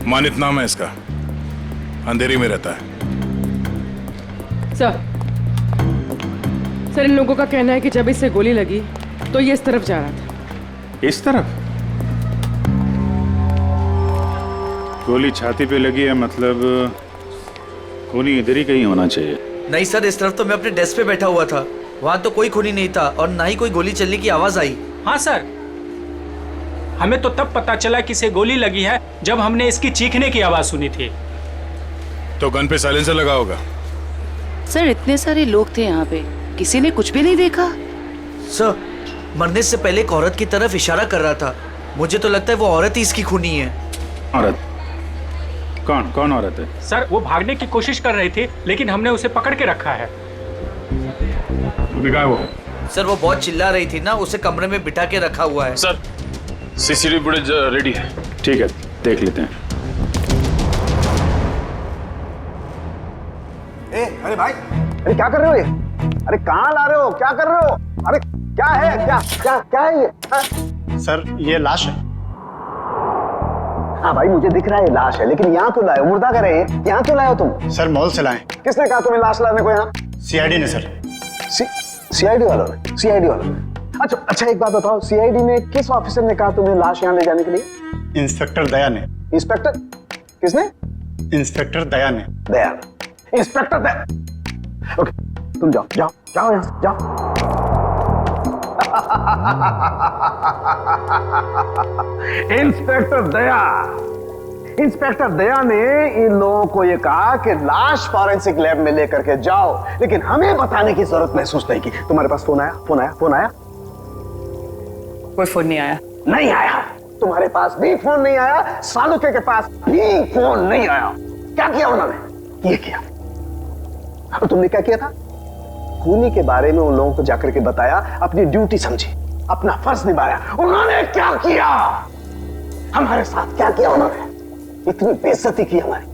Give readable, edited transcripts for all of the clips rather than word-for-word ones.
मानित नाम है इसका, अंधेरी में रहता है। सर इन लोगों का कहना है कि जब इससे गोली लगी तो ये इस तरफ जा रहा था। इस तरफ? गोली छाती पे लगी है, मतलब खूनी इधर ही कहीं होना चाहिए। नहीं सर, इस तरफ तो मैं अपने डेस्क पे बैठा हुआ था, वहाँ तो कोई खूनी नहीं था और ना ही कोई गोली चलने की आवाज आई। हाँ सर, हमें तो तब पता चला कि इसे गोली लगी है जब हमने इसकी चीखने की आवाज सुनी थी। तो गन पे साइलेंसर लगा होगा। सर इतने सारे लोग थे यहाँ पे, किसी ने कुछ भी नहीं देखा। सर मरने से पहले एक औरत की तरफ इशारा कर रहा था, मुझे तो लगता है वो औरत ही इसकी खूनी है। औरत? कौन कौन औरत है? सर वो भागने की कोशिश कर रही थी लेकिन हमने उसे पकड़ के रखा है। वो सर वो बहुत चिल्ला रही थी ना, उसे कमरे में बिठा के रखा हुआ है। सर सीसीटीवी फुटेज रेडी है। ठीक है, देख लेते हैं। अरे भाई, अरे क्या कर रहे हो ये? अरे कहाँ ला रहे हो? क्या कर रहे हो? अरे क्या है? क्या है ये? सर ये लाश है। हाँ भाई मुझे दिख रहा है ये लाश है, लेकिन यहाँ क्यों लाए हो? मुर्दा कर रहे हैं, यहाँ क्यों लाए हो तुम? सर मॉल से लाए। किसने कहा तुम्हें लाश लाने को यहाँ? सीआईडी ने सर। सीआईडी वालों ने? सीआईडी वालों ने? अच्छा एक बात बताओ, सीआईडी में किस ऑफिसर ने कहा तुम्हें लाश यहाँ ले जाने के लिए? इंस्पेक्टर दया ने। इंस्पेक्टर? किसने? इंस्पेक्टर दया ने। दया। इंस्पेक्टर दया। ओके तुम जाओ जाओ जाओ यहाँ से जाओ। इंस्पेक्टर दया, इंस्पेक्टर दया ने इन लोगों को ये कहा कि लाश फॉरेंसिक लैब में लेकर के जाओ, लेकिन हमें बताने की जरूरत महसूस नहीं की। तुम्हारे पास फोन आया? फोन आया? कोई फोन नहीं आया। नहीं आया? तुम्हारे पास भी फोन नहीं आया? सालुके के पास भी फोन नहीं आया? क्या किया उन्होंने? ये किया। और तुमने क्या किया था? खूनी के बारे में उन लोगों को जाकर के बताया, अपनी ड्यूटी समझी, अपना फर्ज निभाया। उन्होंने क्या किया? हमारे साथ क्या किया उन्होंने? इतनी बेइज्जती की हमारी,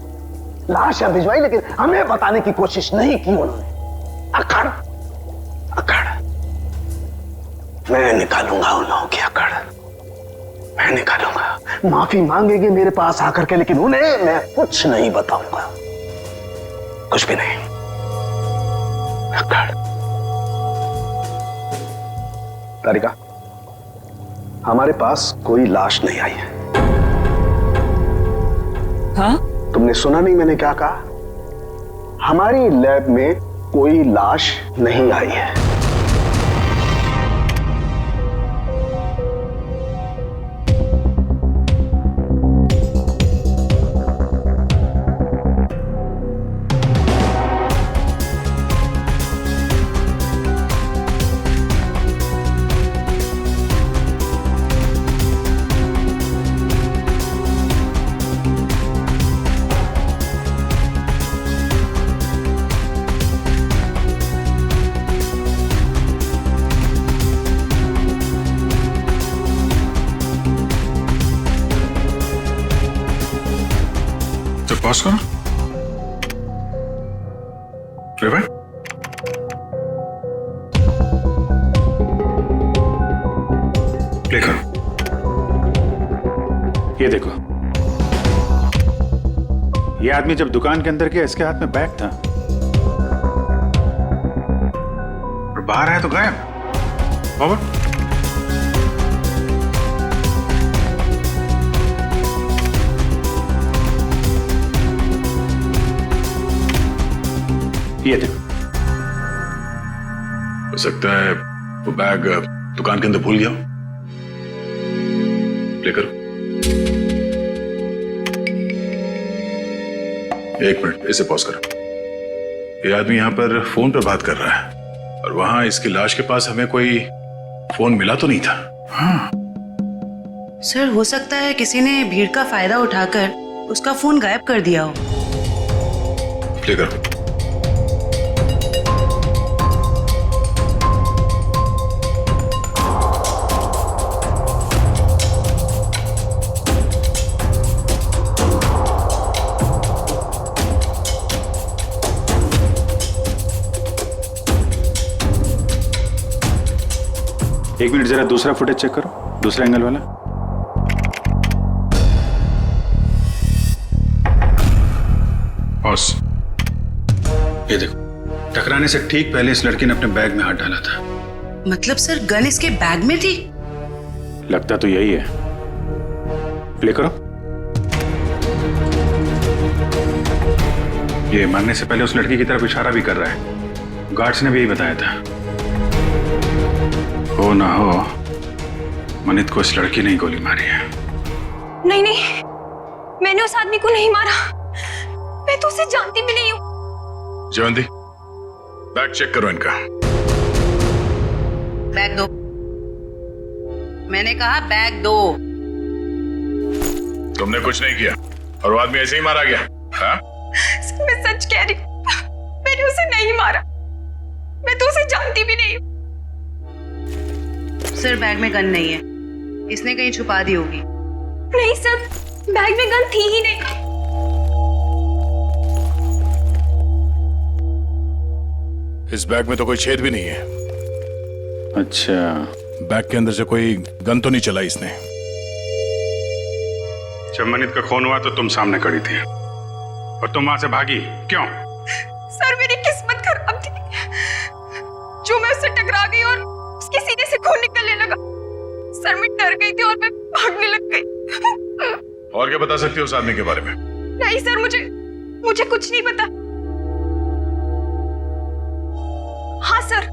लाश यहाँ भिजवाई लेकिन हमें बताने की कोशिश नहीं की उन्होंने। अकड़ मैं निकालूंगा उन लोगों की अकड़, मैं निकालूंगा। माफी मांगेगी मेरे पास आकर के, लेकिन उन्हें मैं कुछ नहीं बताऊंगा, कुछ भी नहीं। तारिका, हमारे पास कोई लाश नहीं आई है। हाँ? तुमने सुना नहीं मैंने क्या कहा? हमारी लैब में कोई लाश नहीं आई है। पॉज करो। Play back. प्ले करो। ये देखो, ये आदमी जब दुकान के अंदर गया इसके हाथ में बैग था और बाहर आया तो गायब। फॉरवर्ड। ये देखो, हो सकता है वो बैग दुकान के अंदर भूल गया हो। प्ले करो। 1 मिनट, इसे पॉज करो। ये आदमी यहाँ पर फोन पर बात कर रहा है और वहां इसकी लाश के पास हमें कोई फोन मिला तो नहीं था। हाँ सर हो सकता है किसी ने भीड़ का फायदा उठाकर उसका फोन गायब कर दिया हो। प्ले करो। एक मिनट, जरा दूसरा फुटेज चेक करो, दूसरा एंगल वाला। बॉस। ये देखो, टकराने से ठीक पहले इस लड़की ने अपने बैग में हाथ डाला था। मतलब सर गन इसके बैग में थी? लगता तो यही है। प्ले करो। ये मरने से पहले उस लड़की की तरफ इशारा भी कर रहा है। गार्ड्स ने भी यही बताया था। हो ना हो, मनित को इस लड़की ने ही गोली मारी है। नहीं नहीं, मैंने उस आदमी को नहीं मारा। मैं तो उसे जानती भी नहीं हूँ। जयवंती, बैग चेक करो इनका। बैग दो। मैंने कहा बैग दो। तुमने कुछ नहीं किया और वो आदमी ऐसे ही मारा गया? हाँ? सर, मैं सच कह रही हूँ, मैंने उसे नहीं मारा। मैं तो उसे जानती भी नहीं हूँ। सर बैग में गन नहीं है, इसने कहीं छुपा दी होगी। नहीं सर, बैग में गन थी ही नहीं। इस बैग में तो कोई छेद भी नहीं है। अच्छा, बैग के अंदर से कोई गन तो नहीं चला इसने। जब मनित का खून हुआ तो तुम सामने खड़ी थी और तुम वहां से भागी क्यों? सर मेरी किस्मत खराब थी, जो मैं उससे टकरा गई और उसके सीने से खून निकलने लगा। सर मैं डर गई थी और मैं भागने लग गई। और क्या बता सकती हो उस आदमी के बारे में? नहीं सर, मुझे कुछ नहीं पता। हाँ सर,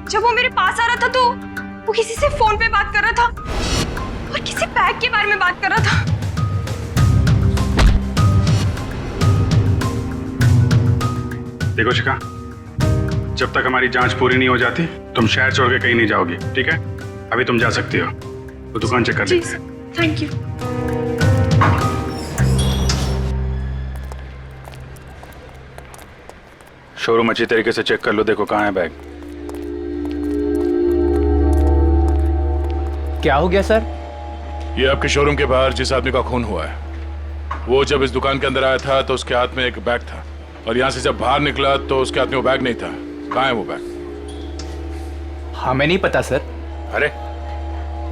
जब वो मेरे पास आ रहा था तो वो किसी से फोन पे बात कर रहा था और किसी बैग के बारे में बात कर रहा था। देखो शिखा, जब तक हमारी जांच पूरी नहीं हो जाती तुम शहर छोड़ के कहीं नहीं जाओगी, ठीक है? अभी तुम जा सकती हो, वो दुकान चेक कर लेते हैं। Thank you. शोरूम अच्छी तरीके से चेक कर लो, देखो कहाँ है बैग। क्या हो गया सर? ये आपके शोरूम के बाहर जिस आदमी का खून हुआ है, वो जब इस दुकान के अंदर आया था तो उसके हाथ में एक बैग था और यहाँ से जब बाहर निकला तो उसके हाथ में वो बैग नहीं था। कहाँ है वो बैग? हमें नहीं पता सर। अरे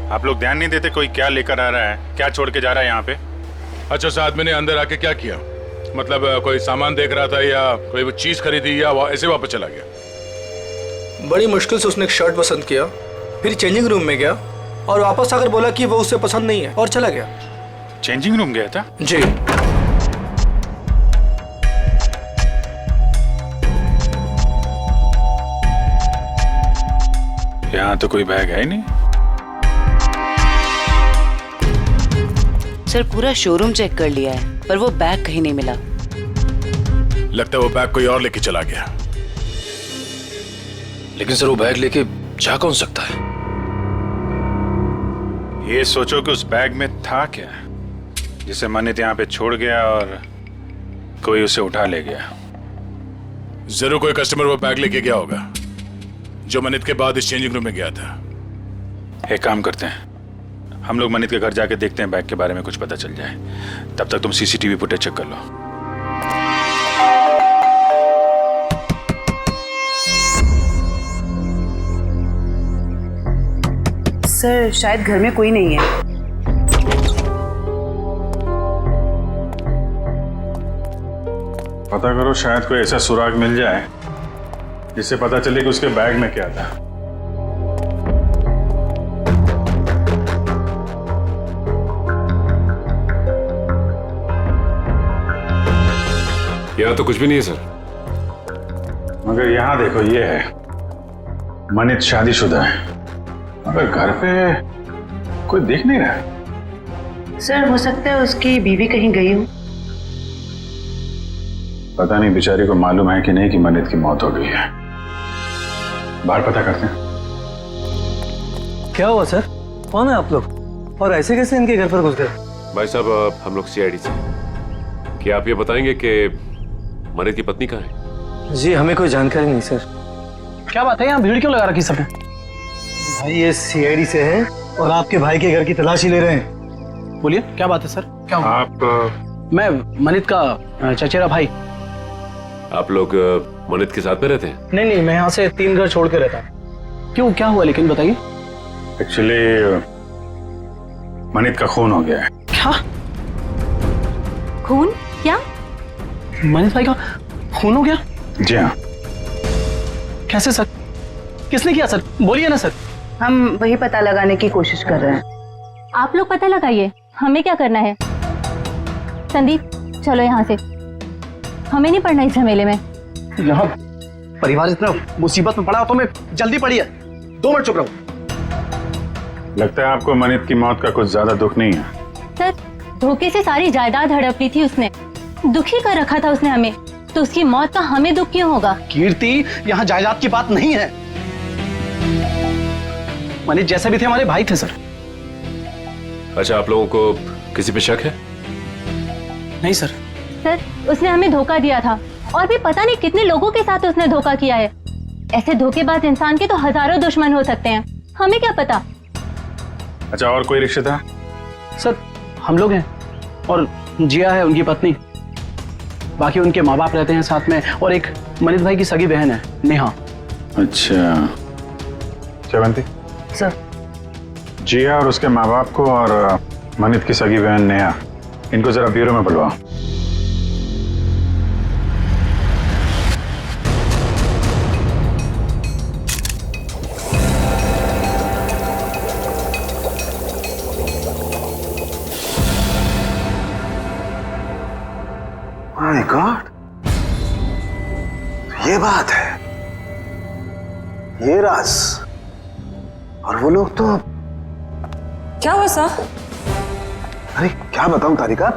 आप लोग ध्यान नहीं देते कोई क्या लेकर आ रहा है, क्या छोड़ के जा रहा है यहाँ पे? अच्छा, उस आदमी ने अंदर आके क्या किया? मतलब कोई सामान देख रहा था या कोई वो चीज खरीदी या ऐसे वापस चला गया? बड़ी मुश्किल से उसने एक शर्ट पसंद किया, फिर चेंजिंग रूम में गया और वापस आकर बोला कि वो उसे पसंद नहीं है और चला गया। चेंजिंग रूम गया था? जी। यहाँ तो कोई बैग है ही नहीं। सर पूरा शोरूम चेक कर लिया है पर वो बैग कहीं नहीं मिला। लगता है वो बैग कोई और लेके चला गया। लेकिन सर वो बैग लेके जा कौन सकता है? ये सोचो कि उस बैग में था क्या जिसे मनित यहाँ पे छोड़ गया और कोई उसे उठा ले गया। जरूर कोई कस्टमर वो बैग लेके गया होगा जो मनित के बाद इस चेंजिंग रूम में गया था। एक काम करते हैं, हम लोग मनित के घर जाके देखते हैं, बैग के बारे में कुछ पता चल जाए। तब तक तुम सीसीटीवी फुटेज चेक कर लो। सर शायद घर में कोई नहीं है। पता करो, शायद कोई ऐसा सुराग मिल जाए जिससे पता चले कि उसके बैग में क्या था। यहाँ तो कुछ भी नहीं है सर। मगर यहाँ देखो, ये है मनित शादीशुदा है, मगर घर पे कोई देख नहीं रहा। सर हो सकता है उसकी बीवी कहीं गई हो। पता नहीं बेचारी को मालूम है कि नहीं कि मनित की मौत हो गई है। बाहर पता करते हैं। क्या हुआ सर? कौन है आप लोग और ऐसे कैसे इनके घर पर घुस गए? भाई साहब, हम लोग सीआईडी से। क्या आप ये बताएंगे कि मनित की पत्नी कहाँ है? जी हमें कोई जानकारी नहीं सर। क्या बात है, यहाँ भीड़ क्यों लगा रखी सबने? भाई ये सीआईडी से है और आपके भाई के घर की तलाशी ले रहे हैं। बोलिए क्या बात है सर, क्या हुआ? आप मैं मनित का चचेरा भाई। आप लोग मनित के साथ में रहते हैं? नहीं, मैं यहाँ से 3 घर छोड़ के रहता हूँ। क्यों, क्या हुआ लेकिन बताइए। एक्चुअली मनित का खून हो गया है। क्या? खून? क्या? मनीष भाई का खून हो गया? जी हाँ। कैसे सर? किसने किया सर? बोलिए ना सर। हम वही पता लगाने की कोशिश कर रहे हैं। आप लोग पता लगाइए, हमें क्या करना है। संदीप चलो यहाँ से, हमें नहीं पड़ना इस झमेले में। यहाँ परिवार इतना मुसीबत में पड़ा हो तो मैं जल्दी पड़ी है। 2 मिनट चुप रहो। लगता है आपको मनित की मौत का कुछ ज्यादा दुख नहीं है। सर धोखे से सारी जायदाद हड़प ली थी उसने, दुखी कर रखा था उसने हमें, तो उसकी मौत का हमें दुख क्यों होगा? कीर्ति, यहाँ जायदाद की बात नहीं है। मनीष जैसे भी थे हमारे भाई थे सर। अच्छा, आप लोगों को किसी पे शक है? नहीं सर। सर उसने हमें धोखा दिया था, और भी पता नहीं कितने लोगों के साथ उसने धोखा किया है। ऐसे धोखेबाज इंसान के तो हजारों दुश्मन हो सकते हैं, हमें क्या पता। अच्छा, और कोई रिश्तेदार? सर हम लोग हैं और जिया है उनकी पत्नी, बाकी उनके माँ बाप रहते हैं साथ में, और एक मनीष भाई की सगी बहन है नेहा। अच्छा चवंती सर। जिया और उसके माँ बाप को और मनित की सगी बहन नेहा, इनको जरा ब्यूरो में बुलवाओ। माय गॉड, ये बात है, ये राज। और वो लोग तो क्या हुआ सर? अरे क्या बताऊं तारिका,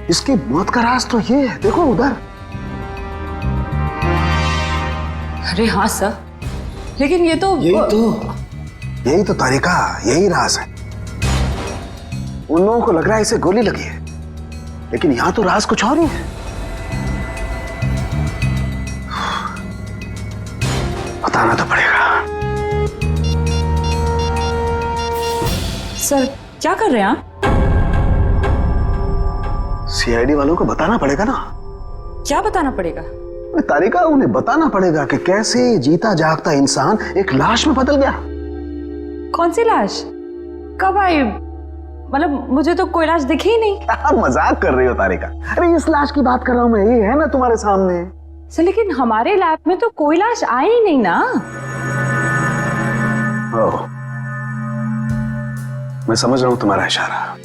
इसकी मौत का राज तो ये है, देखो उधर। अरे हाँ सर, लेकिन ये तो यही तो तारिका, यही राज है। उन लोगों को लग रहा है इसे गोली लगी है, लेकिन यहां तो राज कुछ और ही है। बताना तो पड़ेगा। सर क्या कर रहे हैं आप? सीआईडी वालों को बताना पड़ेगा ना। क्या बताना पड़ेगा? तारिका, उन्हें बताना पड़ेगा कि कैसे जीता जागता इंसान एक लाश में बदल गया। कौन सी लाश? कब आई? मतलब मुझे तो कोई लाश दिखी ही नहीं। मजाक कर रही हो तारिका? अरे इस लाश की बात कर रहा हूं मैं, ये है ना तुम्हारे सामने। सर लेकिन हमारे लैब में तो कोई लाश आई ही नहीं ना। ओह, मैं समझ रहा हूं तुम्हारा इशारा,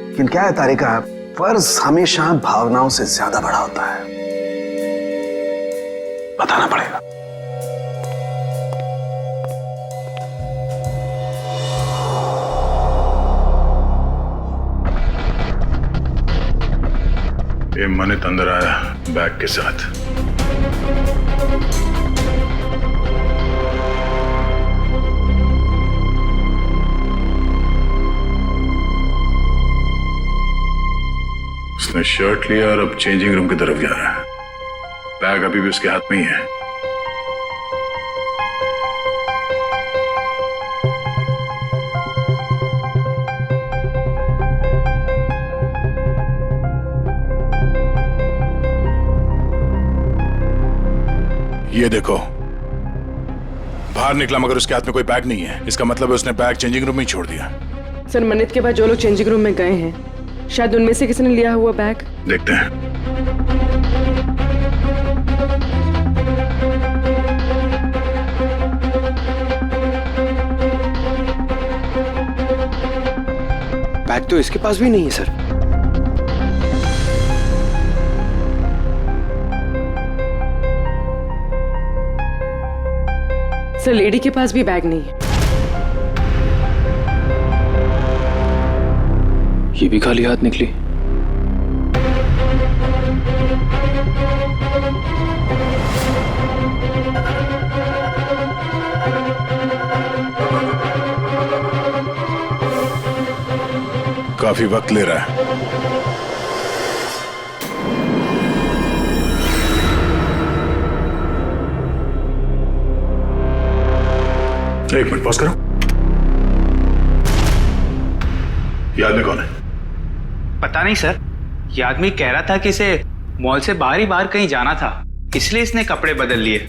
लेकिन क्या है तारिका, फर्ज हमेशा भावनाओं से ज्यादा बड़ा होता है। बताना पड़ेगा। ये मनित अंदर आया बैग के साथ। उसने शर्ट लिया और अब चेंजिंग रूम की तरफ जा रहा है। बैग अभी भी उसके हाथ में ही है। ये देखो, बाहर निकला मगर उसके हाथ में कोई बैग नहीं है। इसका मतलब है उसने बैग चेंजिंग रूम में ही छोड़ दिया। सर मनित के बाद जो लोग चेंजिंग रूम में गए हैं, शायद उनमें से किसी ने लिया हुआ बैग। देखते हैं। बैग तो इसके पास भी नहीं है सर। सर लेडी के पास भी बैग नहीं है। ये भी खाली हाथ निकली। काफी वक्त ले रहा है। एक मिनट पॉज करो। ये आदमी कौन है? पता नहीं सर, ये आदमी कह रहा था कि इसे मॉल से बाहर ही बाहर कहीं जाना था, इसलिए इसने कपड़े बदल लिए।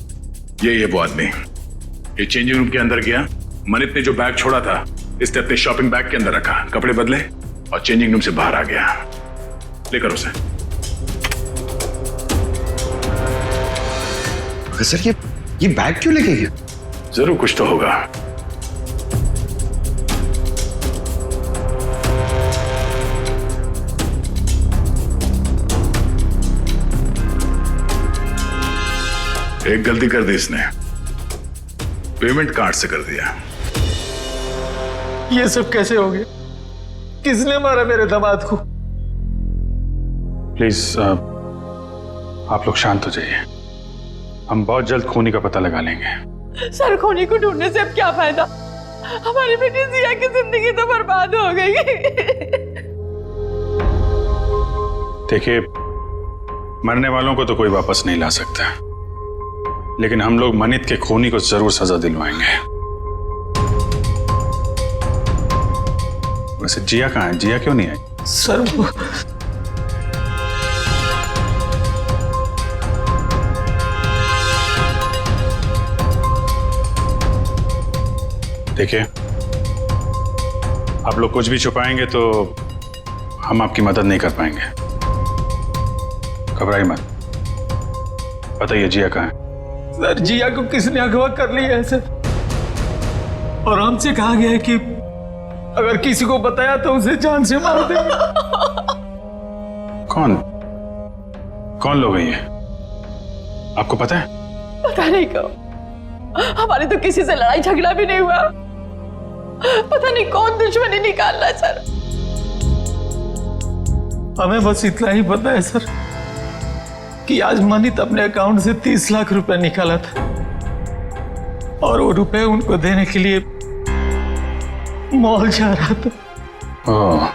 ये वो आदमी। ये चेंजिंग रूम के अंदर गया, मनित ने जो बैग छोड़ा था इसने अपने शॉपिंग बैग के अंदर रखा, कपड़े बदले और चेंजिंग रूम से बाहर आ गया। लेकर उसे। सर ये बैग क्यों लेके गया? जरूर कुछ तो होगा। एक गलती कर दी इसने, पेमेंट कार्ड से कर दिया। ये सब कैसे हो गया? किसने मारा मेरे दामाद को? प्लीज आप लोग शांत हो जाइए। हम बहुत जल्द खूनी का पता लगा लेंगे। सर खूनी को ढूंढने से अब क्या फायदा? हमारी बेटी जिया की जिंदगी तो बर्बाद हो गई। देखिए, मरने वालों को तो कोई वापस नहीं ला सकता, लेकिन हम लोग मनित के खूनी को जरूर सजा दिलवाएंगे। वैसे जिया कहाँ है? जिया क्यों नहीं आई? सर वो देखिए, आप लोग कुछ भी छुपाएंगे तो हम आपकी मदद नहीं कर पाएंगे। घबराइए मत, बताइए जिया कहाँ है? सर जिया को किसने अगवा कर लिया है सर, और हमसे कहा गया है कि अगर किसी को बताया तो उसे जान से मार देंगे। कौन लोग हैं ये? आपको पता है? पता नहीं कहो, हमारी तो किसी से लड़ाई झगड़ा भी नहीं हुआ। पता नहीं कौन दुश्मनी निकाल रहा है सर। हमें बस इतना ही पता है सर कि आज मनित अपने अकाउंट से 30 लाख रुपए निकाला था, और वो रुपए उनको देने के लिए मॉल जा रहा था। ओह,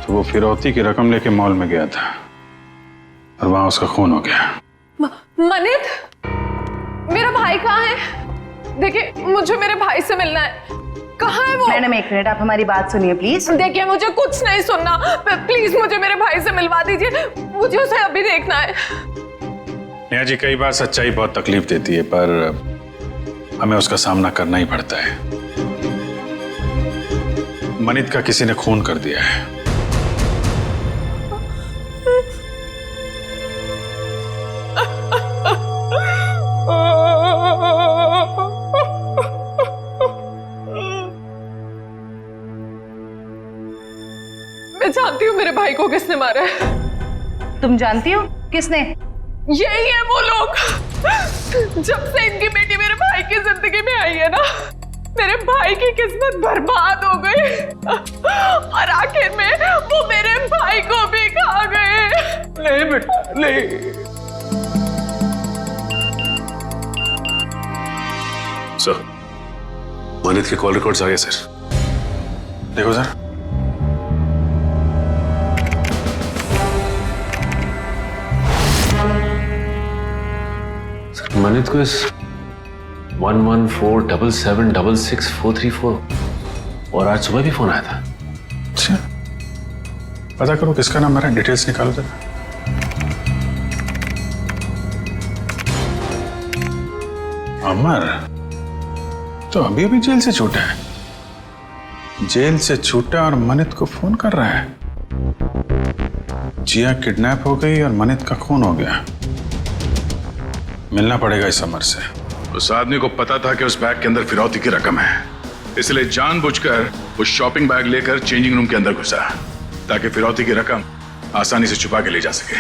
तो वो फिरौती की रकम लेके मॉल में गया था और वहां उसका खून हो गया। मनित, मेरा भाई कहाँ है? देखिए, मुझे मेरे भाई से मिलना है। कहाँ है वो? मैडम एक मिनट, आप हमारी बात सुनिए प्लीज। देखिए, मुझे कुछ नहीं सुनना। प्लीज मुझे मेरे भाई से मिलवा दीजिए, मुझे उसे अभी देखना है। नेहा जी, कई बार सच्चाई बहुत तकलीफ देती है, पर हमें उसका सामना करना ही पड़ता है। मनित का किसी ने खून कर दिया है। मैं जानती हूँ मेरे भाई को किसने मारा है। तुम जानती हो किसने? यही है वो लोग। जब से इनकी बेटी मेरे भाई की जिंदगी में आई है ना, मेरे भाई की किस्मत बर्बाद हो गई, और आखिर में वो मेरे भाई को भी खा गए। नहीं बेटा नहीं। सर, मनित के कॉल रिकॉर्ड्स आ गए सर। देखो सर, मनित को इस 1147766434 और आज सुबह भी फोन आया था। अच्छा, पता करो किसका नंबर है, डिटेल्स निकालो जरा। अमर तो अभी अभी जेल से छूटा है। जेल से छूटा और मनित को फोन कर रहा है। जिया किडनैप हो गई और मनित का खून हो गया। मिलना पड़ेगा इस अमर से। उस आदमी को पता था कि उस बैग के अंदर फिरौती की रकम है, इसलिए जानबूझकर वो शॉपिंग बैग लेकर चेंजिंग रूम के अंदर घुसा, ताकि फिरौती की रकम आसानी से छुपा के ले जा सके।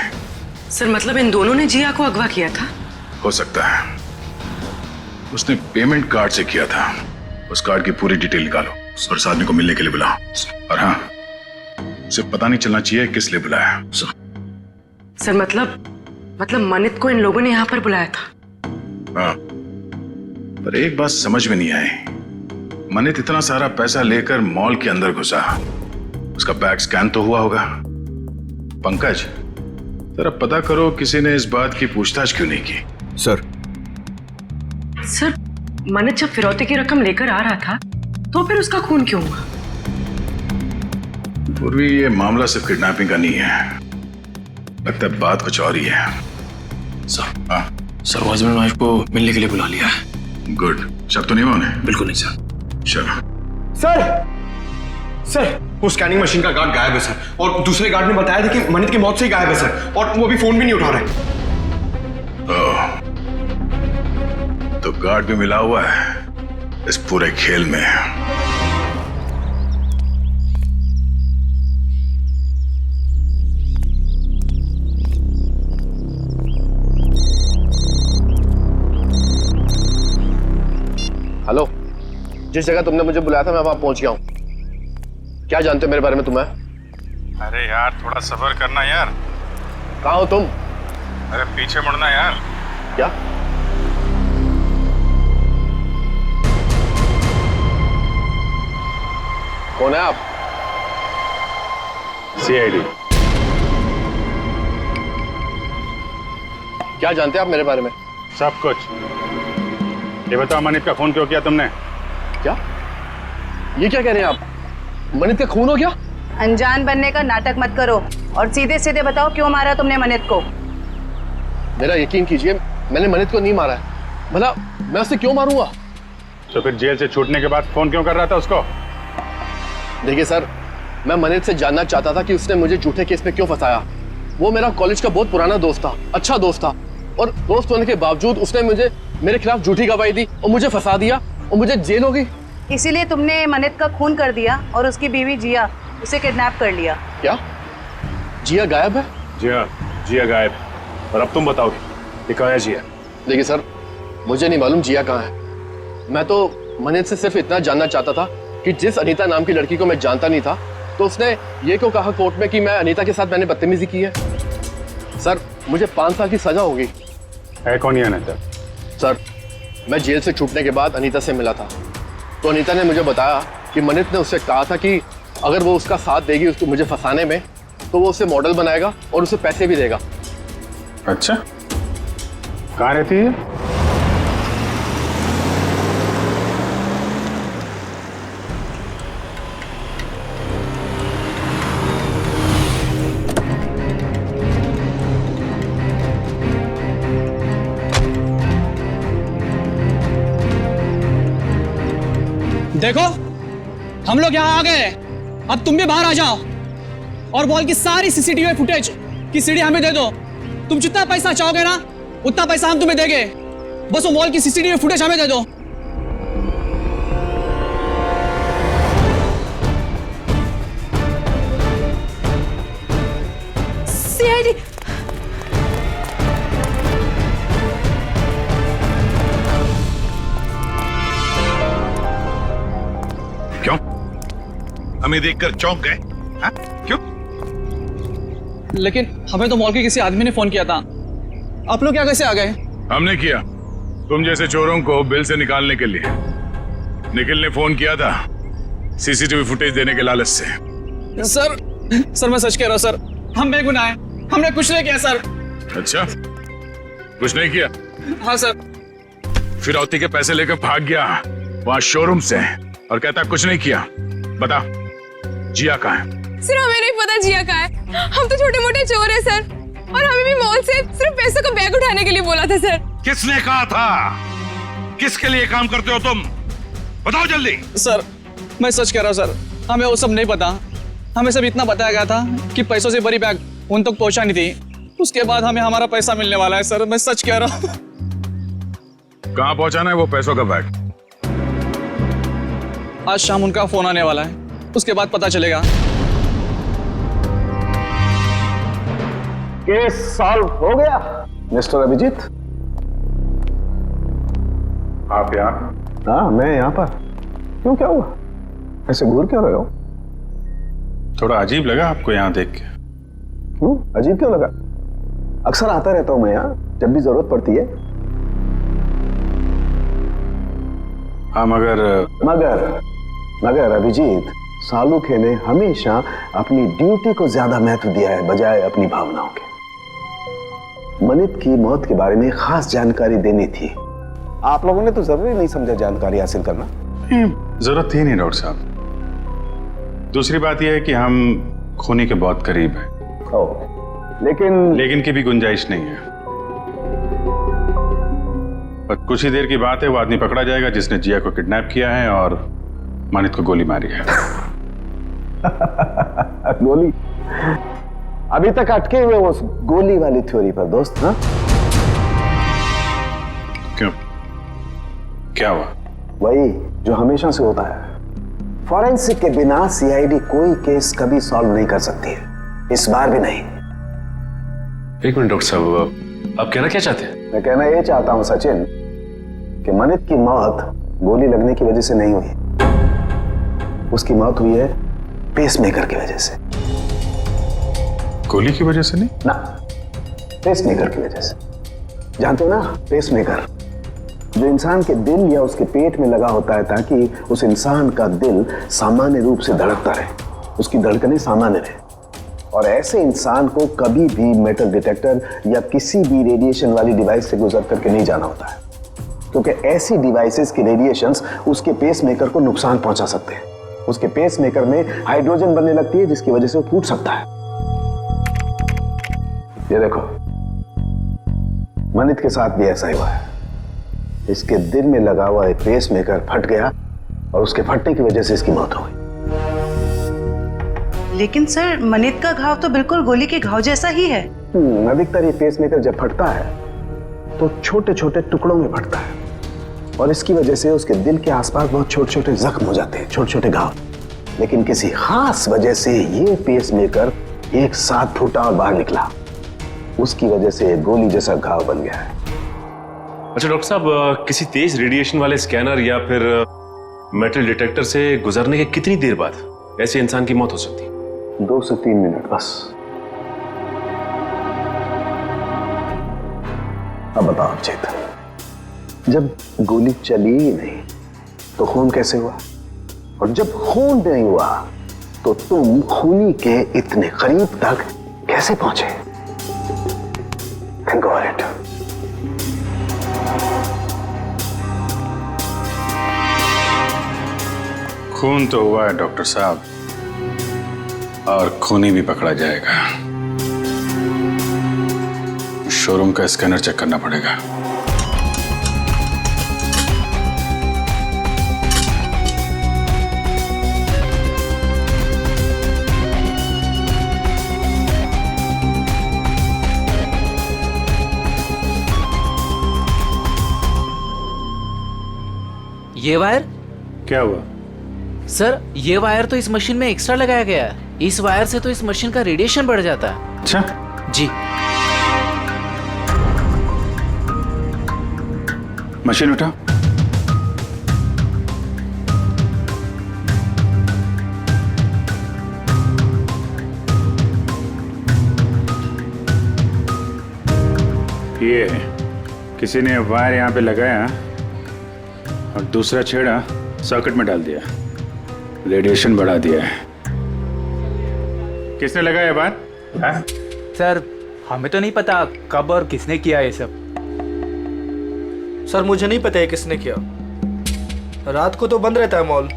सर मतलब इन दोनों ने जिया को अगवा किया था? हो सकता है, उसने पेमेंट कार्ड से किया था। उस कार्ड की पूरी डिटेल निकालो और उस आदमी को मिलने के लिए बुलाओ। और हाँ, उसे पता नहीं चलना चाहिए किस लिए बुलाया। सर मतलब मनित को इन लोगों ने यहाँ पर बुलाया था? हाँ, पर एक बात समझ में नहीं आई। मनित इतना सारा पैसा लेकर मॉल के अंदर घुसा, उसका बैग स्कैन तो हुआ होगा। पंकज, जरा पता करो किसी ने इस बात की पूछताछ क्यों नहीं की। सर मनित जब फिरौती की रकम लेकर आ रहा था तो फिर उसका खून क्यों हुआ? पूर्वी, ये मामला सिर्फ किडनैपिंग का नहीं है, लगता है बात कुछ और ही है। सर हस्बैंड वाइफ को मिलने के लिए बुला लिया है। गुड, शक तो नहीं हुआ उन्हें? बिल्कुल नहीं सर। चलो। सर वो स्कैनिंग मशीन का गार्ड गायब है सर, और दूसरे गार्ड ने बताया था कि मनित की मौत से ही गायब है सर, और वो अभी फोन भी नहीं उठा रहे। तो गार्ड भी मिला हुआ है इस पूरे खेल में। हेलो, जिस जगह तुमने मुझे बुलाया था मैं वहां पहुंच गया हूं। क्या जानते हो मेरे बारे में तुम्हें? अरे यार थोड़ा सब्र करना यार। कहाँ हो तुम? अरे पीछे मुड़ना यार। क्या? कौन है आप? सीआईडी। क्या जानते हैं आप मेरे बारे में? सब कुछ। ये बताओ मनित का खून क्यों किया तुमने? क्या? ये क्या कह रहे हैं आप? मनित का खून हो गया? अनजान बनने का नाटक मत करो और सीधे सीधे बताओ क्यों मारा तुमने मनित को? मेरा यकीन कीजिए, मैंने मनित को नहीं मारा है। भला मैं उसे क्यों मारूंगा? तो फिर जेल से छूटने के बाद फोन क्यों कर रहा था उसको? देखिए सर, मैं मनित से जानना चाहता था कि उसने मुझे झूठे केस में क्यों फंसाया। वो मेरा कॉलेज का बहुत पुराना दोस्त था, अच्छा दोस्त था, और दोस्त होने के बावजूद उसने मेरे खिलाफ झूठी गवाही दी और मुझे फंसा दिया और मुझे जेल हो गई। इसीलिए तुमने मनित का खून कर दिया और उसकी बीवी जिया उसे किडनैप कर लिया। क्या? जिया गायब है? जिया गायब। और अब तुम बताओ ये कहाँ है जिया? देखिए सर, मुझे नहीं मालूम जिया कहाँ है। मैं तो मनित से सिर्फ इतना जानना चाहता था कि जिस अनीता नाम की लड़की को मैं जानता नहीं था, तो उसने ये क्यों कहा कोर्ट में कि मैं अनीता के साथ मैंने बदतमीजी की है। सर, मुझे 5 साल की सजा होगी। है कौन ये अनीता? सर, मैं जेल से छूटने के बाद अनीता से मिला था, तो अनीता ने मुझे बताया कि मनित ने उससे कहा था कि अगर वो उसका साथ देगी उसको मुझे फंसाने में, तो वो उसे मॉडल बनाएगा और उसे पैसे भी देगा। अच्छा, कहाँ रहती है? देखो, हम लोग यहाँ आ गए, अब तुम भी बाहर आ जाओ और मॉल की सारी सीसीटीवी फुटेज की सीडी हमें दे दो। तुम जितना पैसा चाहोगे ना उतना पैसा हम तुम्हें देंगे, बस वो मॉल की सीसीटीवी फुटेज हमें दे दो। सीआईडी क्यों? हमें देखकर चौंक गए? हाँ? क्यों? लेकिन हमें तो मॉल के किसी आदमी ने फोन किया था, आप लोग क्या कैसे आ गए? हमने किया, तुम जैसे चोरों को बिल से निकालने के लिए। निखिल ने फोन किया था सीसीटीवी फुटेज देने के लालच से। सर मैं सच कह रहा हूँ सर, हम बेगुनाह हैं, हमने कुछ नहीं किया सर। अच्छा, कुछ नहीं किया? हाँ सर। फिरौती के पैसे लेकर भाग गया वहां शोरूम से और कहता कुछ नहीं किया। बता, जिया कहाँ है? सर हमें नहीं पता जिया कहाँ है, हम तो छोटे मोटे चोर हैं सर, और हमें भी मॉल से सिर्फ पैसों का बैग उठाने के लिए बोला था सर। किसने कहा था? किसके लिए काम करते हो तुम? बताओ जल्दी। सर मैं सच कह रहा हूँ सर, हमें वो सब नहीं पता, हमें सब इतना बताया गया था कि पैसों से बड़ी बैग उन तक पहुंचानी थी, उसके बाद हमें हमारा पैसा मिलने वाला है। सर मैं सच कह रहा हूँ। कहाँ पहुंचाना है वो पैसों का बैग? आज शाम उनका फोन आने वाला है, उसके बाद पता चलेगा। केस सॉल्व हो गया मिस्टर अभिजीत। आप यहाँ? हाँ, मैं यहाँ पर। क्यों, क्या हुआ? ऐसे घूर क्यों रहे हो? थोड़ा अजीब लगा आपको यहाँ देख के। क्यों अजीब क्यों लगा? अक्सर आता रहता हूँ मैं यहाँ जब भी जरूरत पड़ती है। हाँ मगर अभिजीत, सालुखे ने हमेशा अपनी ड्यूटी को ज्यादा महत्व दिया है बजाय अपनी भावनाओं के। मनित की मौत के बारे में खास जानकारी देनी थी, आप लोगों ने तो जरूरी नहीं समझा जानकारी हासिल करना। जरूरत थी नहीं डॉक्टर साहब। दूसरी बात यह है कि हम खूनी के बहुत करीब हैं। लेकिन की भी गुंजाइश नहीं है। पर कुछ ही देर की बात है, वो आदमी पकड़ा जाएगा जिसने जिया को किडनैप किया है और मनित को गोली मारी है। गोली अभी तक अटके हुए उस गोली वाली थ्योरी पर दोस्त। हाँ क्यों, क्या हुआ? वही जो हमेशा से होता है, फॉरेंसिक के बिना सीआईडी कोई केस कभी सॉल्व नहीं कर सकती है, इस बार भी नहीं। एक मिनट डॉक्टर साहब, आप कहना क्या चाहते हैं? मैं कहना ये चाहता हूं सचिन कि मनित की मौत गोली लगने की वजह से नहीं हुई, उसकी मौत हुई है पेसमेकर की वजह से। गोली की वजह से नहीं ना, पेसमेकर की वजह से। जानते हो ना, पेसमेकर जो इंसान के दिल या उसके पेट में लगा होता है ताकि उस इंसान का दिल सामान्य रूप से धड़कता रहे, उसकी धड़कनें सामान्य रहे। और ऐसे इंसान को कभी भी मेटल डिटेक्टर या किसी भी रेडिएशन वाली डिवाइस से गुजर करके नहीं जाना होता है, क्योंकि ऐसी डिवाइसेस के रेडिएशंस उसके पेसमेकर को नुकसान पहुंचा सकते हैं। उसके पेसमेकर में हाइड्रोजन बनने लगती है जिसकी वजह से वो फूट सकता है। ये देखो, मनित के साथ भी ऐसा ही हुआ है। इसके दिल में लगा हुआ एक पेसमेकर फट गया और उसके फटने की वजह से इसकी मौत हो गई। लेकिन सर, मनित का घाव तो बिल्कुल गोली के घाव जैसा ही है। अधिकतर ये पेसमेकर जब फटता है तो छोटे छोटे टुकड़ों में फटता है और इसकी वजह से उसके दिल के आसपास बहुत छोटे छोटे जख्म हो जाते हैं, छोटे छोटे घाव। लेकिन किसी खास वजह से ये पेसमेकर एक साथ फूटा और बाहर निकला, उसकी वजह से गोली जैसा घाव बन गया है। अच्छा डॉक्टर साहब, किसी तेज रेडिएशन वाले स्कैनर या फिर मेटल डिटेक्टर से गुजरने के कितनी देर बाद ऐसे इंसान की मौत हो सकती है? 2 से 3 मिनट बस। अब बताओ चेतन, जब गोली चली ही नहीं तो खून कैसे हुआ? और जब खून नहीं हुआ तो तुम खूनी के इतने करीब तक कैसे पहुंचे? Think about it. खून तो हुआ है डॉक्टर साहब, और खूनी भी पकड़ा जाएगा। शोरूम का स्कैनर चेक करना पड़ेगा। ये वायर? क्या हुआ? सर, ये वायर तो इस मशीन में एक्स्ट्रा लगाया गया है। इस वायर से तो इस मशीन का रेडिएशन बढ़ जाता है। अच्छा जी। मशीन उठा। ये किसी ने वायर यहाँ पे लगाया और दूसरा छेड़ा सॉकेट में डाल दिया, रेडिएशन बढ़ा दिया है। किसने लगाया बात? सर, हमें तो नहीं पता कब और किसने किया ये सब। सर, मुझे नहीं पता है किसने किया। रात को तो बंद रहता है मॉल।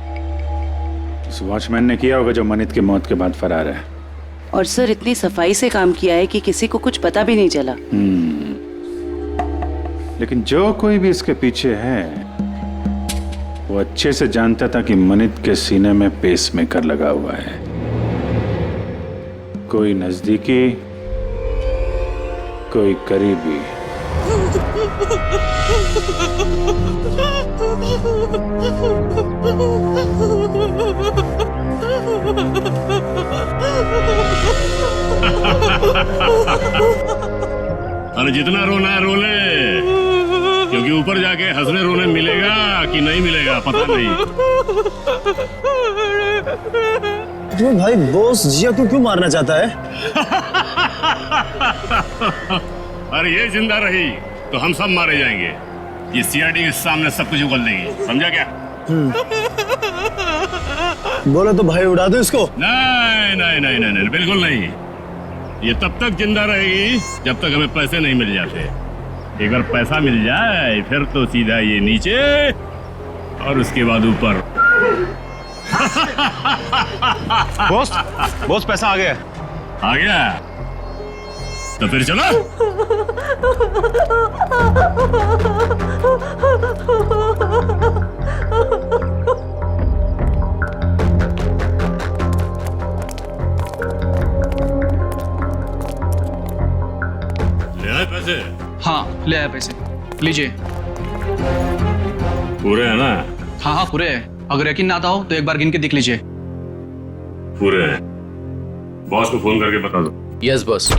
उस वॉचमैन ने किया होगा जो मनित की मौत के बाद फरार है। और सर, इतनी सफाई से काम किया है कि किसी को कुछ पता भी नहीं चला। लेकिन जो कोई भी इसके पीछे है वो अच्छे से जानता था कि मनित के सीने में पेसमेकर लगा हुआ है। कोई नजदीकी, कोई करीबी। अरे जितना रोना है रो ले, क्योंकि ऊपर जाके हंसने रोने मिलेगा कि नहीं मिलेगा पता नहीं। तो भाई बॉस जिया को क्यों मारना चाहता है? अरे ये जिंदा रही तो हम सब मारे जाएंगे। ये सीआईडी के सामने सब कुछ उगल देगी, समझा क्या? बोलो तो भाई उड़ा दो इसको। नहीं नहीं नहीं नहीं नहीं, बिल्कुल नहीं। ये तब तक जिंदा रहेगी जब तक हमें पैसे नहीं मिल जाते। एक बार पैसा मिल जाए फिर तो सीधा ये नीचे और उसके बाद ऊपर। बॉस पैसा आ गया। आ गया तो फिर चलो। लाए पैसे? हाँ ले आया पैसे, लीजिए। पूरे है ना? हाँ हाँ पूरे है, अगर यकीन ना आता हो तो एक बार गिन के देख लीजिए। पूरे हैं। बॉस को फोन करके बता दो। Yes boss.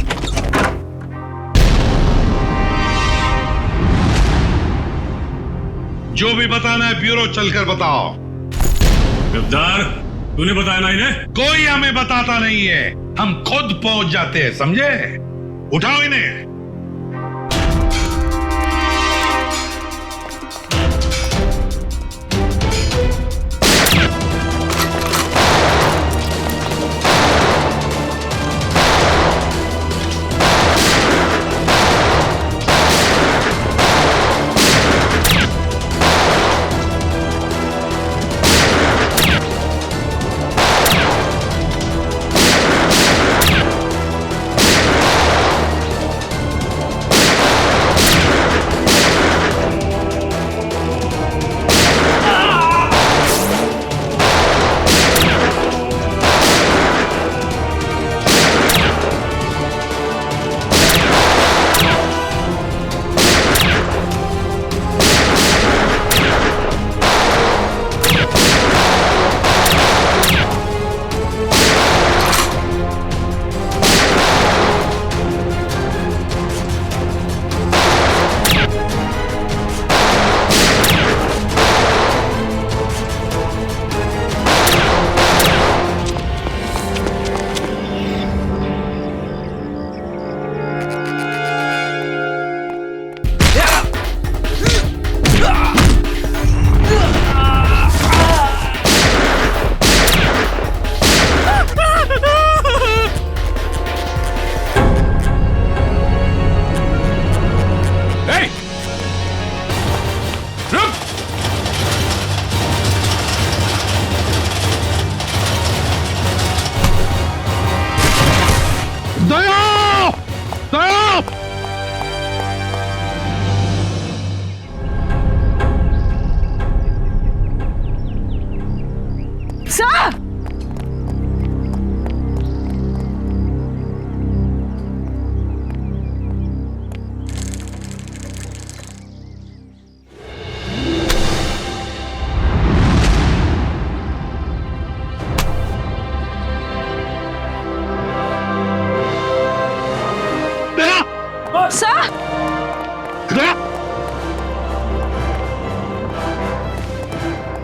जो भी बताना है ब्यूरो चलकर बताओ। गद्दार, तूने बताया ना इन्हें? कोई हमें बताता नहीं है, हम खुद पहुंच जाते हैं, समझे? उठाओ इन्हें।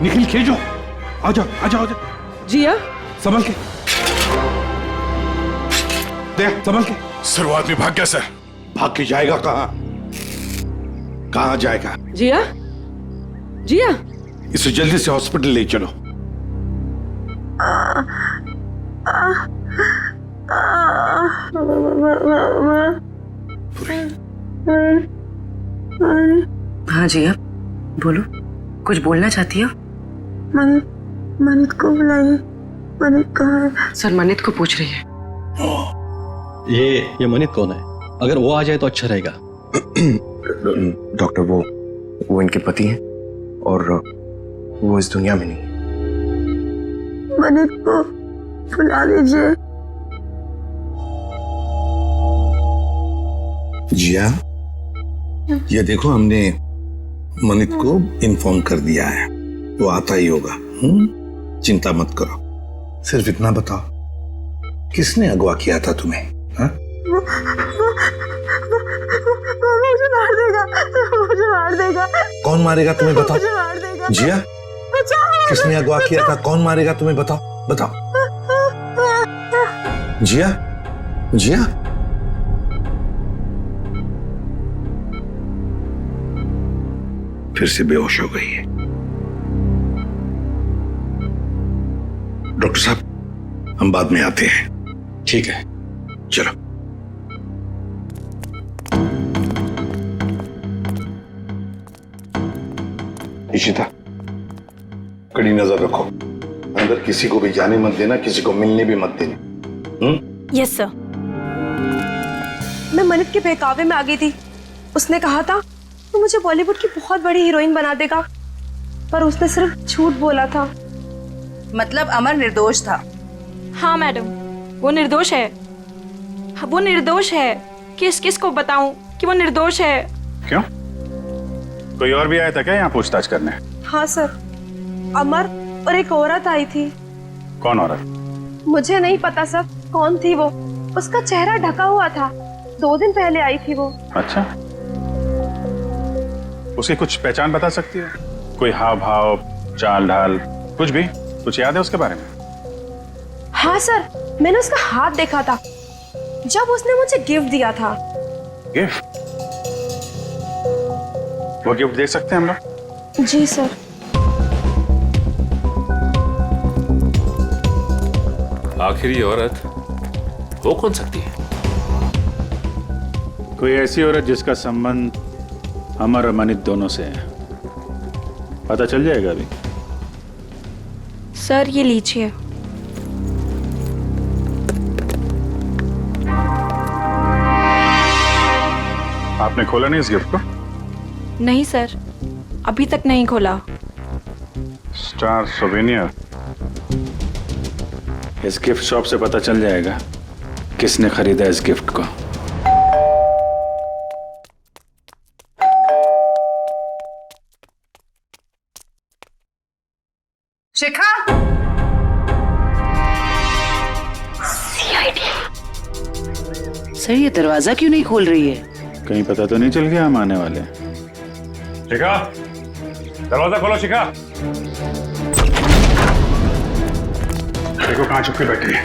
निखिल खेजो, आजा आजा आजा। जिया संभल के, देख संभल के। सर वो आदमी भाग गया सर। भाग के जाएगा कहाँ? कहाँ जाएगा? जिया, जिया इसे जल्दी से हॉस्पिटल ले चलो। हाँ जिया बोलो, कुछ बोलना चाहती हो? मनित को बुलाइए। मनित कहाँ है? सर मनित को पूछ रही है। ये मनित कौन है? अगर वो आ जाए तो अच्छा रहेगा। डॉक्टर वो इनके पति हैं और वो इस दुनिया में नहीं है। मनित को बुला लीजिए। जिया, ये देखो हमने मनित को इन्फॉर्म कर दिया है, वो आता ही होगा। चिंता मत करो। सिर्फ इतना बताओ, किसने अगवा किया था तुम्हें? हा? वो मुझे मार देगा, मुझे मार देगा। कौन मारेगा तुम्हें बताओ? मुझे मार देगा। जिया, किसने अगवा किया था? कौन मारेगा तुम्हें बताओ, बताओ। जिया, जिया फिर से बेहोश हो गई है। डॉक्टर साहब हम बाद में आते हैं। ठीक है चलो। इशिता कड़ी नजर रखो, अंदर किसी को भी जाने मत देना, किसी को मिलने भी मत देना। Yes sir. मैं मनित के बहकावे में आ गई थी। उसने कहा था वो मुझे बॉलीवुड की बहुत बड़ी हीरोइन बना देगा, पर उसने सिर्फ झूठ बोला था। मतलब अमर निर्दोष था? हाँ मैडम, वो निर्दोष है। वो निर्दोष है। किस किस को बताऊं कि वो निर्दोष है। क्यों? कोई और भी आया था क्या यहाँ पूछताछ करने? हाँ सर, अमर और एक औरत आई थी। कौन औरत? मुझे नहीं पता सर कौन थी वो, उसका चेहरा ढका हुआ था, 2 दिन पहले आई थी वो। अच्छा, उसकी कुछ पहचान बता सकती है? कोई हाव भाव, चाल ढाल, कुछ भी? कुछ याद है उसके बारे में? हाँ सर, मैंने उसका हाथ देखा था जब उसने मुझे गिफ्ट दिया था। गिफ्ट? वो गिफ्ट देख सकते हैं हम लोग? जी सर। आखिर ये औरत वो कौन सकती है? कोई ऐसी औरत जिसका संबंध अमर और मनित दोनों से है। पता चल जाएगा अभी। सर ये लीजिए। आपने खोला नहीं इस गिफ्ट को? नहीं सर, अभी तक नहीं खोला। Star souvenir. इस गिफ्ट शॉप से पता चल जाएगा किसने खरीदा इस गिफ्ट को। शिखा, सर ये दरवाजा क्यों नहीं खोल रही है? कहीं पता तो नहीं चल गया हम आने वाले? शिखा, दरवाजा खोलो शिखा। देखो कहाँ छुप के बैठी है।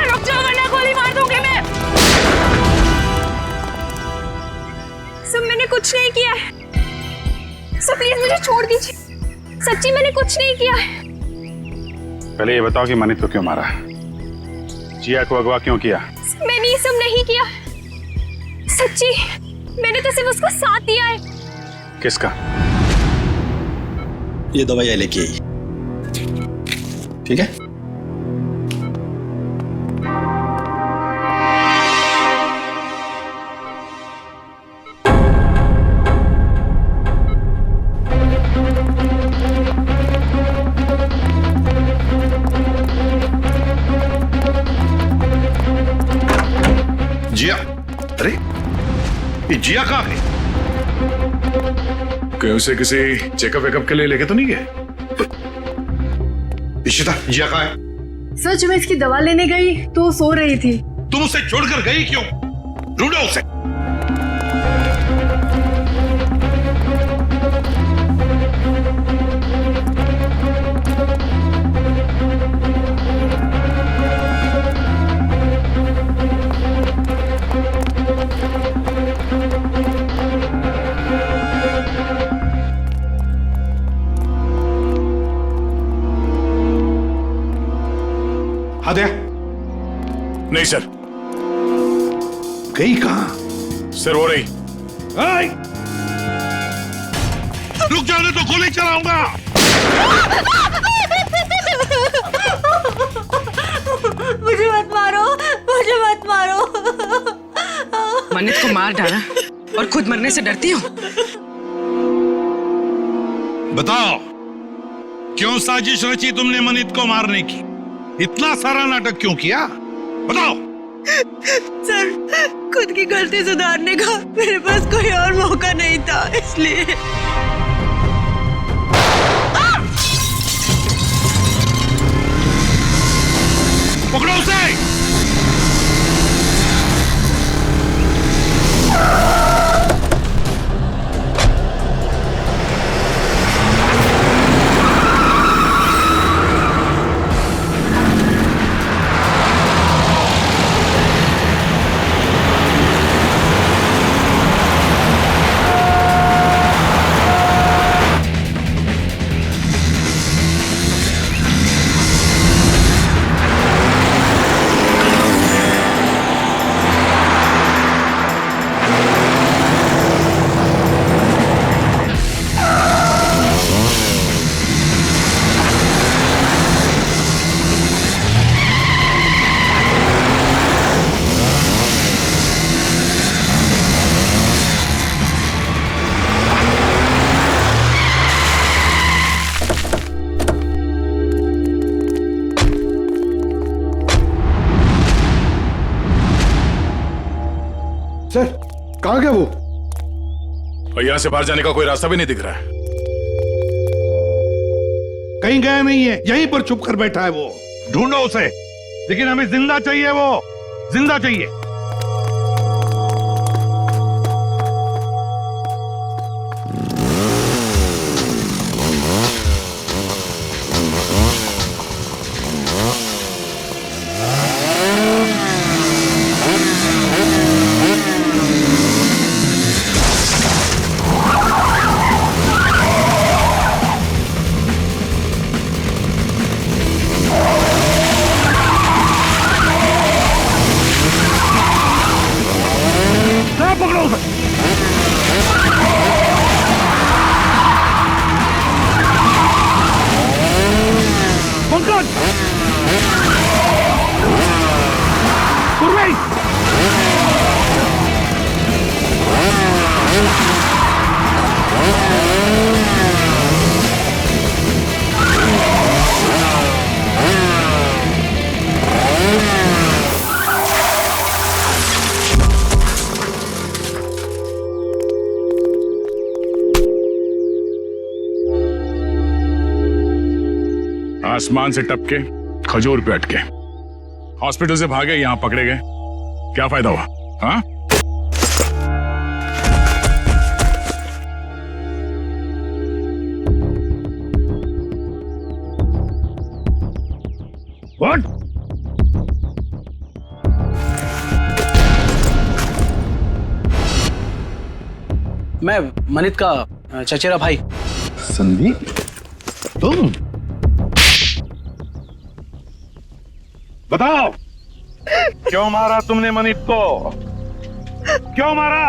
रुक जाओ वरना गोली मार दूंगी मैं। सर मैंने कुछ नहीं किया है, सर प्लीज मुझे छोड़ दीजिए, सच्ची मैंने कुछ नहीं किया है। पहले ये बताओ कि मनित को क्यों मारा? जिया को अगवा क्यों किया? मैंने ये सब नहीं किया, सच्ची मैंने तो सिर्फ उसको साथ दिया है। किसका? ये दवाई लेके आई, ठीक है? जिया, अरे ये जिया कहाँ है? कहीं उसे किसी चेकअप वेकअप के लिए लेके तो नहीं गए? इशिता, जिया कहाँ है? सर जब मैं इसकी दवा लेने गई तो वो सो रही थी। तुम उसे छोड़कर गई क्यों? ढूंढो उसे। हाँ दया। नहीं सर। गई कहाँ? सर हो रही। रुक जाने तो गोली चलाऊंगा। मुझे मत मारो, मुझे मत मारो। मन्नत को मार डाला और खुद मरने से डरती हो? बताओ, क्यों साजिश रची तुमने मनित को मारने की? इतना सारा नाटक क्यों किया? बताओ। सर खुद की गलती सुधारने का मेरे पास कोई और मौका नहीं था, इसलिए। पकड़ो उसे। सर कहाँ गया वो? और यहाँ से बाहर जाने का कोई रास्ता भी नहीं दिख रहा है। कहीं गया नहीं है, यहीं पर छुप कर बैठा है वो। ढूंढो उसे, लेकिन हमें जिंदा चाहिए, वो जिंदा चाहिए। आसमान से टपके खजूर पे अटके, हॉस्पिटल से भागे, यहां पकड़े गए, क्या फायदा हुआ? हाँ? What? मैं मनित का चचेरा भाई। संदीप, तुम बताओ, क्यों मारा तुमने मनित को? क्यों मारा?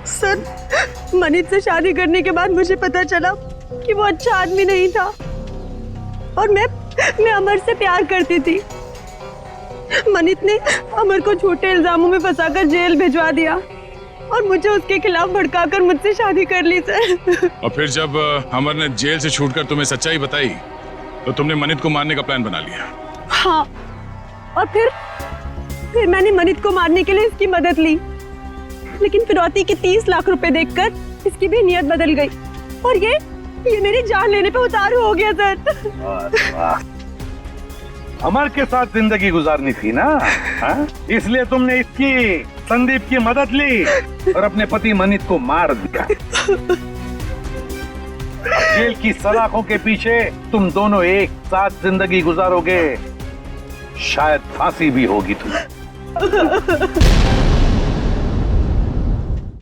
सर, मनित से शादी करने के बाद मुझे पता चला कि वो अच्छा आदमी नहीं था और मैं अमर से प्यार करती थी। मनित ने अमर को झूठे इल्जामों में फंसाकर जेल भिजवा दिया और मुझे उसके खिलाफ भड़काकर मुझसे शादी कर ली सर। और फिर जब अमर ने जेल से छूटकर तुम्हें सच्चाई बताई तो तुमने मनित को मारने का प्लान बना लिया। हाँ, और फिर मैंने मनित को मारने के लिए इसकी मदद ली, लेकिन फिरौती के 30 लाख रुपए देखकर इसकी भी नियत बदल गई और ये मेरी जान लेने पे उतारू हो गया सर। अमर के साथ जिंदगी गुजारनी थी ना, हाँ? इसलिए तुमने इसकी, संदीप की मदद ली और अपने पति मनित को मार दिया। जेल की सलाखों के पीछे तुम दोनों एक साथ जिंदगी गुजारोगे, शायद फांसी भी होगी तुम्हें।